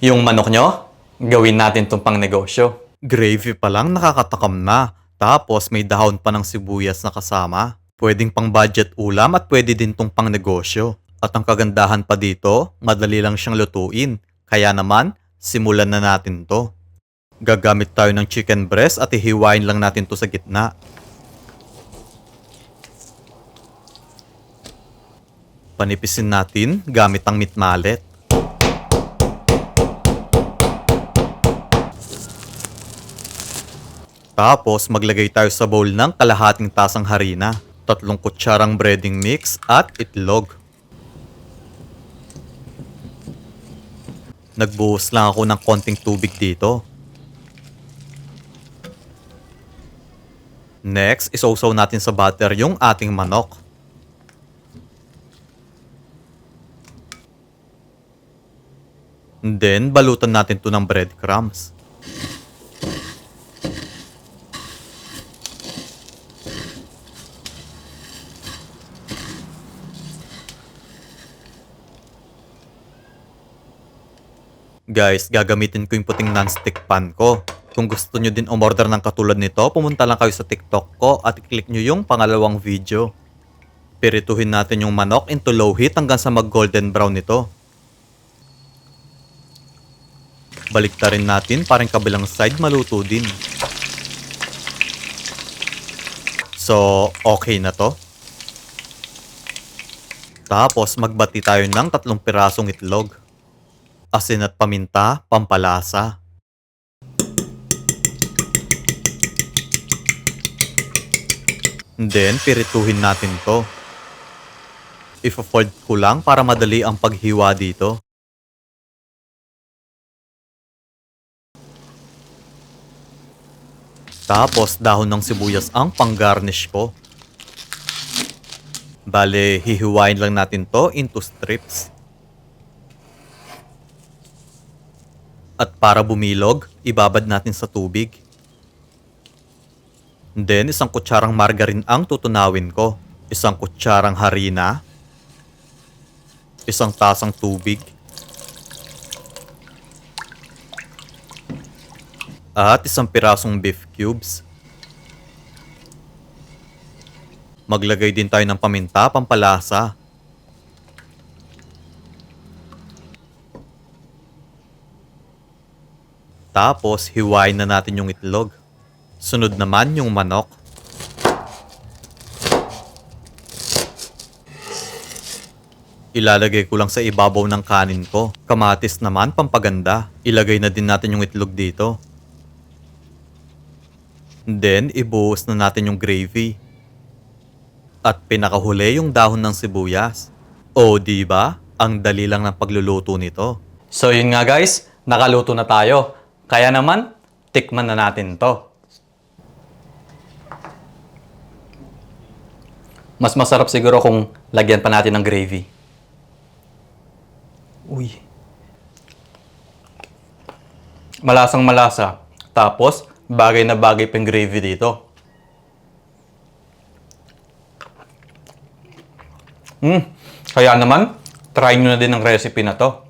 Yung manok nyo, gawin natin itong pang negosyo. Gravy pa lang nakakatakam na. Tapos may dahon pa ng sibuyas na kasama. Pwedeng pang budget ulam at pwede din tong pang negosyo. At ang kagandahan pa dito, madali lang siyang lutuin. Kaya naman, simulan na natin to. Gagamit tayo ng chicken breast at ihiwain lang natin to sa gitna. Panipisin natin gamit ang meat mallet. Tapos maglagay tayo sa bowl ng kalahating tasang harina, 3 kutsarang breading mix at itlog. Nagbuhos lang ako ng konting tubig dito. Next, isawsaw natin sa butter yung ating manok. And then, balutan natin to ng breadcrumbs. Guys, gagamitin ko yung puting non-stick pan ko. Kung gusto nyo din umorder ng katulad nito, pumunta lang kayo sa TikTok ko at i-click nyo yung pangalawang video. Pirituhin natin yung manok into low heat hanggang sa mag-golden brown nito. Baliktarin natin para yung kabilang side maluto din. So, okay na to. Tapos, magbati tayo ng 3 pirasong itlog. Asin at paminta, pampalasa. Then, pirituhin natin to. Ifo-fold ko lang para madali ang paghiwa dito. Tapos, dahon ng sibuyas ang pang-garnish ko. Bale, hihiwain lang natin to into strips. At para bumilog, ibabad natin sa tubig. Then, 1 kutsarang margarine ang tutunawin ko. 1 kutsarang harina. 1 tasang tubig. At 1 pirasong beef cubes. Maglagay din tayo ng paminta, pampalasa. Tapos, hiwain na natin yung itlog. Sunod naman yung manok. Ilalagay ko lang sa ibabaw ng kanin ko. Kamatis naman, pampaganda. Ilagay na din natin yung itlog dito. Then, ibuhos na natin yung gravy. At pinakahuli yung dahon ng sibuyas. O, diba? Ang dali lang ng pagluluto nito. So yun nga guys, nakaluto na tayo. Kaya naman, tikman na natin to. Mas masarap siguro kung lagyan pa natin ng gravy. Uy. Malasang malasa. Tapos, bagay na bagay pa yung gravy dito. Kaya naman, try nyo na din ang recipe na to.